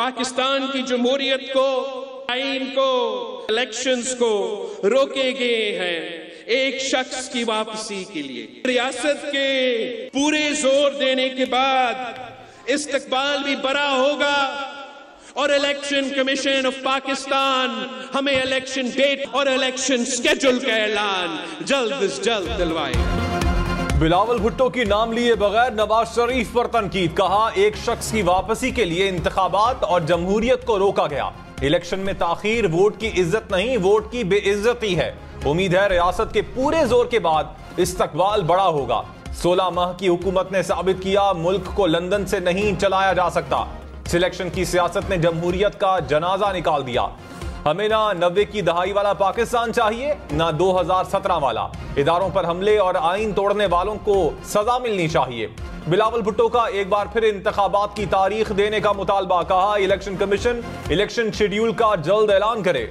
पाकिस्तान की जमहूरियत को, आइन को, इलेक्शंस को रोके गए हैं एक शख्स की वापसी के लिए। रियासत के पूरे जोर देने के बाद इस्तकबाल भी बड़ा होगा और इलेक्शन कमीशन ऑफ पाकिस्तान हमें इलेक्शन डेट और इलेक्शन स्केड्यूल का ऐलान जल्द से जल्द दिलवाएगा। बिलावल भुट्टो की नाम लिए बगैर नवाज शरीफ पर तनकीद। कहा एक शख्स की वापसी के लिए इंतखाबात और जमहूरियत को रोका गया। इलेक्शन में ताखीर वोट की इज्जत नहीं, वोट की बेइज्जती है। उम्मीद है रियासत के पूरे जोर के बाद इस्तकबाल बड़ा होगा। 16 माह की हुकूमत ने साबित किया मुल्क को लंदन से नहीं चलाया जा सकता। सिलेक्शन की सियासत ने जमहूरियत का जनाजा निकाल दिया। हमें ना 90 की दहाई वाला पाकिस्तान चाहिए, ना 2017 वाला। इदारों पर हमले और आइन तोड़ने वालों को सजा मिलनी चाहिए। बिलावल भुट्टो का एक बार फिर इंतखाबात की तारीख देने का मुतालबा। कहा इलेक्शन कमीशन इलेक्शन शेड्यूल का जल्द ऐलान करे।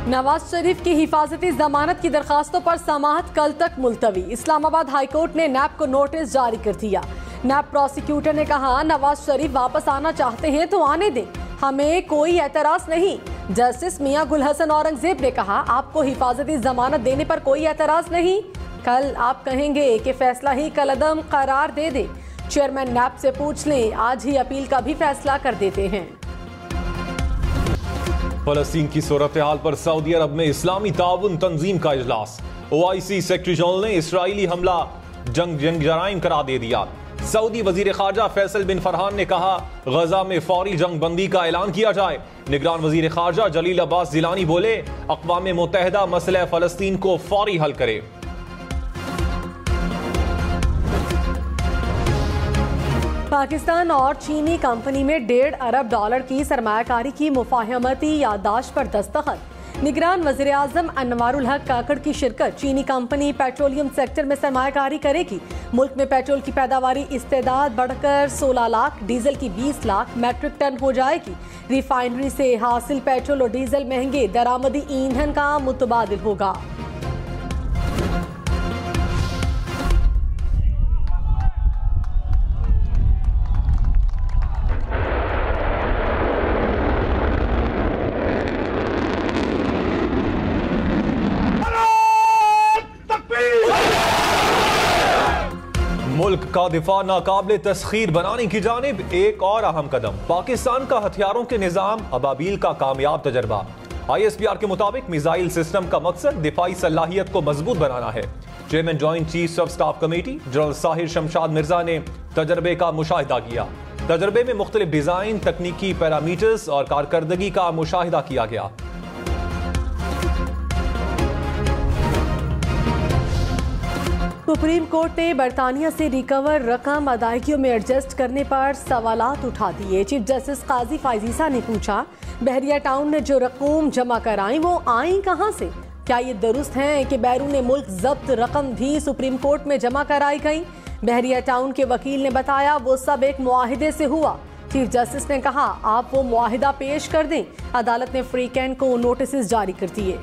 नवाज शरीफ की हिफाजती जमानत की दरखास्तों पर समाअत कल तक मुलतवी। इस्लामाबाद हाईकोर्ट ने नैब को नोटिस जारी कर दिया। नैब प्रोसिक्यूटर ने कहा नवाज शरीफ वापस आना चाहते हैं तो आने दें, हमें कोई एतराज नहीं। जस्टिस मियां गुल हसन औरंगजेब ने कहा आपको हिफाजती जमानत देने पर कोई एतराज नहीं, कल आप कहेंगे कि फैसला ही कलअदम करार दे दे। चेयरमैन नैब से पूछ लें, आज ही अपील का भी फैसला कर देते हैं। फलस्तीन की सूरत हाल पर सऊदी अरब में इस्लामी ताउन तंजीम का इजलास। OIC सेक्रेटरी जनरल ने इसराइली हमला जंग जराइम करार दे दिया। सऊदी वजीर खारजा फैसल बिन फरहान ने कहा गजा में फौरी जंग बंदी का ऐलान किया जाए। निगरान वजीर खारजा जलील अब्बास जिलानी बोले अक़वाम मुत्तहिदा मसला फलस्तीन को फौरी हल करे। पाकिस्तान और चीनी कंपनी में $1.5 अरब की सरमायाकारी की मुफाहमती याददाश्त पर दस्तखत। निगरान वज़ीर आज़म अनवारुल हक काकड़ की शिरकत। चीनी कंपनी पेट्रोलियम सेक्टर में सरमायाकारी करेगी। मुल्क में पेट्रोल की पैदावारी इस्तेदाद बढ़कर 16 लाख, डीजल की 20 लाख मैट्रिक टन हो जाएगी। रिफाइनरी से हासिल पेट्रोल और डीजल महंगे दरामदी ईंधन का मुतबादिल होगा। मुल्क का दिफा नाकाबिले तस्खीर बनाने की जानिब एक और अहम कदम। पाकिस्तान का हथियारों के निजाम अबाबील का कामयाब तजर्बा। ISPR के मुताबिक मिसाइल सिस्टम का मकसद दिफाई सलाहियत को मजबूत बनाना है। Chairman joint chiefs of staff committee general Sahir Shamshad Mirza ने तजर्बे का मुशाहिदा किया। तजर्बे में मुख्तलिफ डिजाइन, तकनीकी पैरामीटर्स और कारकर्दगी का मुशाहिदा किया गया। सुप्रीम कोर्ट ने बरतानिया से रिकवर रकम अदायगियों में एडजस्ट करने पर सवालात उठा दिए। चीफ जस्टिस काजी फाइजीसा ने पूछा बहरिया टाउन ने जो रकूम जमा कराई वो आई कहां से? क्या ये दुरुस्त है कि बैरून मुल्क जब्त रकम भी सुप्रीम कोर्ट में जमा कराई गई? बहरिया टाउन के वकील ने बताया वो सब एक मुआहिदे से हुआ। चीफ जस्टिस ने कहा आप वो मुआहिदा पेश कर दें। अदालत ने फ्रीकैंड को नोटिस जारी कर दिए।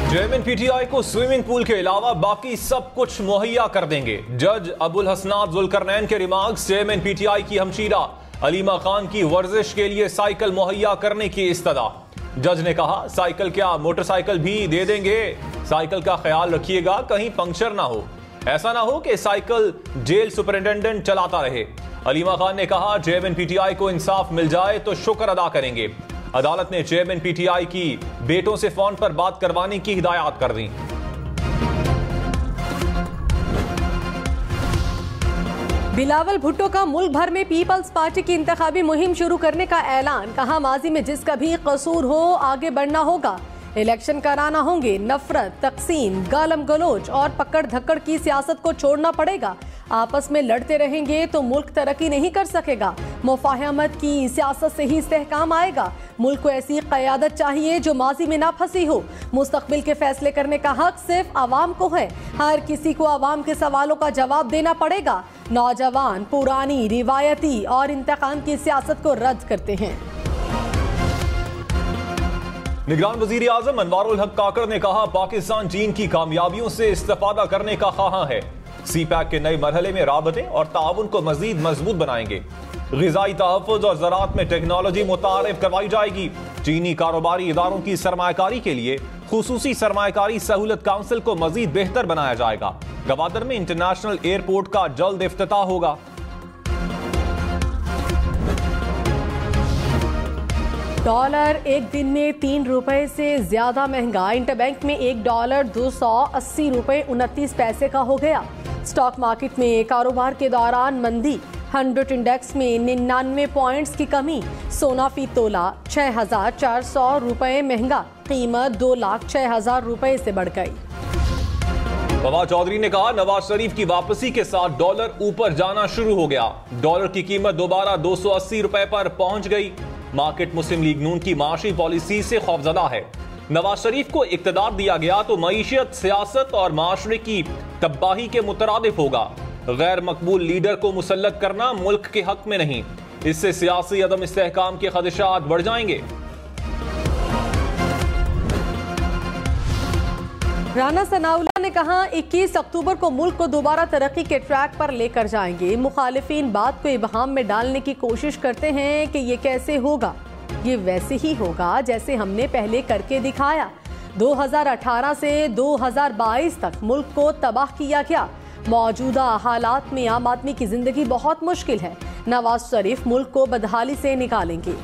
चेयरमैन PTI को स्विमिंग पूल के अलावा बाकी सब कुछ मुहैया कर देंगे। जज अबुल हसनात जुल्करनैन के रिमार्क्स। चेयरमैन PTI की हमशीरा अलीमा खान की वर्जिश के लिए साइकिल मुहैया करने की इस्तदा। जज ने कहा साइकिल क्या मोटरसाइकिल भी दे देंगे। साइकिल का ख्याल रखिएगा कहीं पंक्चर ना हो। ऐसा ना हो कि साइकिल जेल सुपरिटेंडेंट चलाता रहे। अलीमा खान ने कहा चेयरमैन PTI को इंसाफ मिल जाए तो शुक्र अदा करेंगे। अदालत ने चेयरमैन PTI की बेटों से फोन पर बात करवाने की हिदायत कर दी। बिलावल भुट्टो का मुल्क भर में पीपल्स पार्टी की इंतखाबी मुहिम शुरू करने का ऐलान। कहा माजी में जिसका भी कसूर हो आगे बढ़ना होगा। इलेक्शन कराना होंगे। नफरत, तकसीम, गालम गलोच और पकड़ धक्कड़ की सियासत को छोड़ना पड़ेगा। आपस में लड़ते रहेंगे तो मुल्क तरक्की नहीं कर सकेगा। मुफाहमत की सियासत से ही इस्तेहकाम आएगा। मुल्क को ऐसी क़यादत चाहिए जो माजी में ना फंसी हो। मुस्तकबिल के फैसले करने का हक सिर्फ आवाम को है। हर किसी को आवाम के सवालों का जवाब देना पड़ेगा। नौजवान पुरानी रिवायती और इंतकाम की सियासत को रद्द करते हैं। निगरान वजीर आजम अनवारुल हक काकड़ ने कहा पाकिस्तान चीन की कामयाबियों से इस्तेफादा करने का ख्वाहां है। सीपैक के नए मरहले में राबते और ताउन को मजीद मजबूत बनाएंगे। ग़िज़ाई तहफ़्फ़ुज़ और ज़राअत में टेक्नोलॉजी मुतारिफ करवाई जाएगी। चीनी कारोबारी इदारों की सरमायाकारी के लिए खुसूसी सरमायाकारी सहूलत काउंसिल को मजीद बेहतर बनाया जाएगा। गवादर में इंटरनेशनल एयरपोर्ट का जल्द इफ्तिताह होगा। डॉलर एक दिन में 3 रुपए से ज्यादा महंगा। इंटरबैंक में $1 280 रुपए 29 पैसे का हो गया। स्टॉक मार्केट में कारोबार के दौरान मंदी। 100 इंडेक्स में 99 पॉइंट्स की कमी। सोना फी तोला 6,400 रुपए महंगा। कीमत 2,06,000 रुपए से बढ़ गई। फवाद चौधरी ने कहा, नवाज शरीफ की वापसी के साथ डॉलर ऊपर जाना शुरू हो गया। डॉलर की कीमत दोबारा 280 रुपए पर पहुंच गई। मार्केट मुस्लिम लीग नून की माशी पॉलिसी से खौफजदा है। नवाज शरीफ को इक्तदार दिया गया तो मईशत, सियासत और माशरे की तबाही के मुतरादिफ होगा। गैर मकबूल लीडर को मुसल्लत करना मुल्क के हक में नहीं, इससे सियासी अदम इस्तेहकाम के खदशात बढ़ जाएंगे। राना सनाउल्लाह ने कहा, 21 अक्टूबर को मुल्क को दोबारा तरक्की के ट्रैक पर लेकर जाएंगे। मुखालिफिन बात को इबहाम में डालने की कोशिश करते हैं कि ये कैसे होगा। ये वैसे ही होगा जैसे हमने पहले करके दिखाया। 2018 से 2022 तक मुल्क को तबाह किया गया। मौजूदा हालात में आम आदमी की जिंदगी बहुत मुश्किल है। नवाज शरीफ मुल्क को बदहाली से निकालेंगे।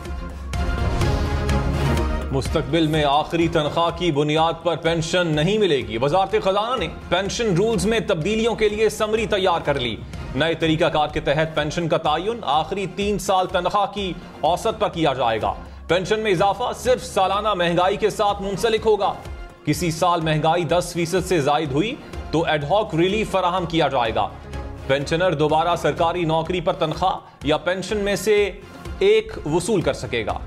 मुस्तकबिल में आखिरी तनख्वाह की बुनियाद पर पेंशन नहीं मिलेगी। वजारत खजाना ने पेंशन रूल्स में तब्दीलियों के लिए समरी तैयार कर ली। नए तरीकाकार के तहत पेंशन का तयन आखिरी 3 साल तनख्वाह की औसत पर किया जाएगा। पेंशन में इजाफा सिर्फ सालाना महंगाई के साथ मुंसलिक होगा। किसी साल महंगाई 10% से जायद हुई तो एडहॉक रिलीफ फराहम किया जाएगा। पेंशनर दोबारा सरकारी नौकरी पर तनख्वाह या पेंशन में से एक वसूल कर सकेगा।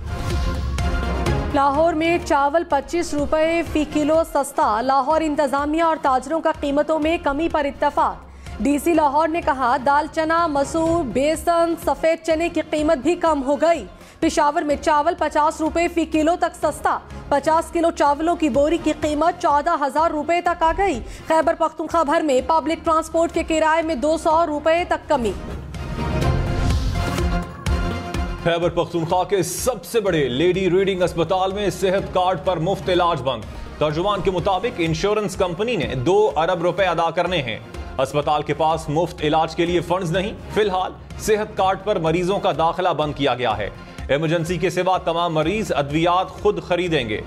लाहौर में चावल 25 रुपए फी किलो सस्ता। लाहौर इंतजामिया और ताजरों का कीमतों में कमी पर इत्तफाक। डीसी लाहौर ने कहा, दाल चना, मसूर, बेसन, सफेद चने की कीमत भी कम हो गई। पेशावर में चावल 50 रुपए फी किलो तक सस्ता। 50 किलो चावलों की बोरी की कीमत 14,000 रुपए तक आ गई। खैबर पख्तूनख्वा भर में पब्लिक ट्रांसपोर्ट के किराए में 200 रुपए तक कमी। खैबर पख्तूनख्वा के सबसे बड़े लेडी रीडिंग अस्पताल में सेहत कार्ड पर मुफ्त इलाज बंद। तर्जुमान के मुताबिक इंश्योरेंस कंपनी ने 2 अरब रुपए अदा करने हैं। अस्पताल के पास मुफ्त इलाज के लिए फंड्स नहीं। फिलहाल सेहत कार्ड पर मरीजों का दाखिला बंद किया गया है। इमरजेंसी के सिवा तमाम मरीज अद्वियात खुद खरीदेंगे।